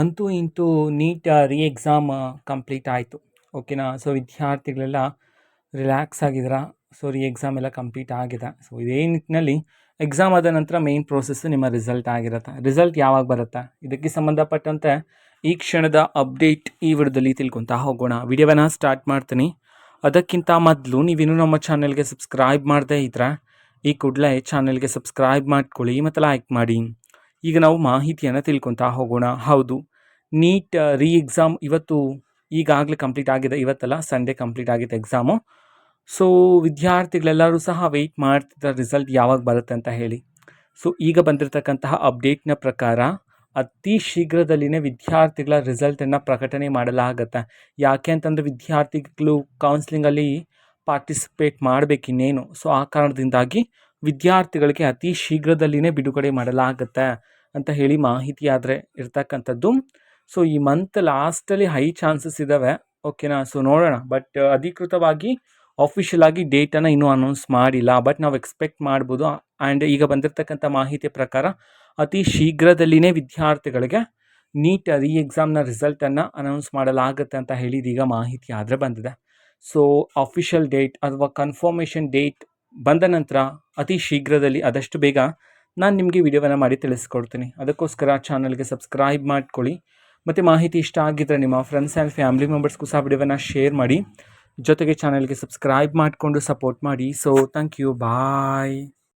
ಅಂತೂ ಇಂತೂ ನೀಟ್ ರೀ ಎಕ್ಸಾಮ್ ಕಂಪ್ಲೀಟ್ ಆಯಿತು. ಓಕೆನಾ. ಸೊ ವಿದ್ಯಾರ್ಥಿಗಳೆಲ್ಲ ರಿಲ್ಯಾಕ್ಸ್ ಆಗಿದ್ದೀರಾ. ಸೊ ರೀ ಎಕ್ಸಾಮ್ ಎಲ್ಲ ಕಂಪ್ಲೀಟ್ ಆಗಿದೆ. ಸೊ ಇದೇ ನಿಟ್ಟಿನಲ್ಲಿ ಎಕ್ಸಾಮ್ ಆದ ನಂತರ ಮೇನ್ ಪ್ರೋಸೆಸ್ಸು ನಿಮ್ಮ ರಿಸಲ್ಟ್ ಆಗಿರುತ್ತೆ. ರಿಸಲ್ಟ್ ಯಾವಾಗ ಬರುತ್ತೆ, ಇದಕ್ಕೆ ಸಂಬಂಧಪಟ್ಟಂತೆ ಈ ಕ್ಷಣದ ಅಪ್ಡೇಟ್ ಈ ವಿಡಿಯೋದಲ್ಲಿ ತಿಳ್ಕೊತಾ ಹೋಗೋಣ. ವಿಡಿಯೋವನ್ನು ಸ್ಟಾರ್ಟ್ ಮಾಡ್ತೀನಿ. ಅದಕ್ಕಿಂತ ಮೊದಲು ನೀವಿನ್ನೂ ನಮ್ಮ ಚಾನಲ್ಗೆ ಸಬ್ಸ್ಕ್ರೈಬ್ ಮಾಡದೇ ಇದ್ದರೆ ಈ ಕೂಡಲೇ ಚಾನಲ್ಗೆ ಸಬ್ಸ್ಕ್ರೈಬ್ ಮಾಡ್ಕೊಳ್ಳಿ ಮತ್ತು ಲೈಕ್ ಮಾಡಿ. ಈಗ ನಾವು ಮಾಹಿತಿಯನ್ನು ತಿಳ್ಕೊತಾ ಹೋಗೋಣ. ಹೌದು, ನೀಟ್ ರೀ ಎಕ್ಸಾಮ್ ಇವತ್ತು ಈಗಾಗಲೇ ಕಂಪ್ಲೀಟ್ ಆಗಿದೆ. ಇವತ್ತಲ್ಲ, ಸಂಡೇ ಕಂಪ್ಲೀಟ್ ಆಗಿದೆ ಎಕ್ಸಾಮು. ಸೊ ವಿದ್ಯಾರ್ಥಿಗಳೆಲ್ಲರೂ ಸಹ ವೆಯ್ಟ್ ಮಾಡ್ತಿದ್ದಾರೆ ರಿಸಲ್ಟ್ ಯಾವಾಗ ಬರುತ್ತೆ ಅಂತ ಹೇಳಿ. ಸೊ ಈಗ ಬಂದಿರತಕ್ಕಂತಹ ಅಪ್ಡೇಟ್ನ ಪ್ರಕಾರ ಅತಿ ಶೀಘ್ರದಲ್ಲಿನೇ ವಿದ್ಯಾರ್ಥಿಗಳ ರಿಸಲ್ಟನ್ನು ಪ್ರಕಟಣೆ ಮಾಡಲಾಗುತ್ತೆ. ಯಾಕೆ ಅಂತಂದರೆ ವಿದ್ಯಾರ್ಥಿಗಳು ಕೌನ್ಸ್ಲಿಂಗಲ್ಲಿ ಪಾರ್ಟಿಸಿಪೇಟ್ ಮಾಡಬೇಕಿನ್ನೇನು. ಸೊ ಆ ಕಾರಣದಿಂದಾಗಿ ವಿದ್ಯಾರ್ಥಿಗಳಿಗೆ ಅತಿ ಶೀಘ್ರದಲ್ಲಿನೇ ಬಿಡುಗಡೆ ಮಾಡಲಾಗುತ್ತೆ ಅಂತ ಹೇಳಿ ಮಾಹಿತಿ ಆದರೆ ಇರ್ತಕ್ಕಂಥದ್ದು. ಸೊ ಈ ಮಂತ್ ಲಾಸ್ಟಲ್ಲಿ ಹೈ ಚಾನ್ಸಸ್ ಇದ್ದಾವೆ. ಓಕೆನಾ. ಸೊ ನೋಡೋಣ. ಬಟ್ ಅಧಿಕೃತವಾಗಿ ಆಫಿಷಿಯಲ್ ಆಗಿ ಡೇಟನ್ನು ಇನ್ನೂ ಅನೌನ್ಸ್ ಮಾಡಿಲ್ಲ. ಬಟ್ ನಾವು ಎಕ್ಸ್ಪೆಕ್ಟ್ ಮಾಡ್ಬೋದು. ಆ್ಯಂಡ್ ಈಗ ಬಂದಿರತಕ್ಕಂಥ ಮಾಹಿತಿ ಪ್ರಕಾರ ಅತಿ ಶೀಘ್ರದಲ್ಲಿನೇ ವಿದ್ಯಾರ್ಥಿಗಳಿಗೆ ನೀಟ್ ರೀ ಎಕ್ಸಾಮ್ನ ರಿಸಲ್ಟನ್ನು ಅನೌನ್ಸ್ ಮಾಡಲಾಗುತ್ತೆ ಅಂತ ಹೇಳಿದೀಗ ಮಾಹಿತಿ ಆದರೆ ಬಂದಿದೆ. ಸೊ ಅಫಿಷಿಯಲ್ ಡೇಟ್ ಅಥವಾ ಕನ್ಫರ್ಮೇಷನ್ ಡೇಟ್ ಬಂದ ನಂತರ ಅತಿ ಶೀಘ್ರದಲ್ಲಿ ಆದಷ್ಟು ಬೇಗ ನಾನು ನಿಮಗೆ ವಿಡಿಯೋವನ್ನು ಮಾಡಿ ತಿಳಿಸ್ಕೊಡ್ತೀನಿ. ಅದಕ್ಕೋಸ್ಕರ ಚಾನಲ್ಗೆ ಸಬ್ಸ್ಕ್ರೈಬ್ ಮಾಡ್ಕೊಳ್ಳಿ. ಮತ್ತು ಮಾಹಿತಿ ಇಷ್ಟ ಆಗಿದ್ದರೆ ನಿಮ್ಮ ಫ್ರೆಂಡ್ಸ್ ಆ್ಯಂಡ್ ಫ್ಯಾಮಿಲಿ ಮೆಂಬರ್ಸ್ಗೂ ಸಹ ವಿಡಿಯೋವನ್ನು ಶೇರ್ ಮಾಡಿ. ಜೊತೆಗೆ ಚಾನಲ್ಗೆ ಸಬ್ಸ್ಕ್ರೈಬ್ ಮಾಡಿಕೊಂಡು ಸಪೋರ್ಟ್ ಮಾಡಿ. So thank you. ಬಾಯ್.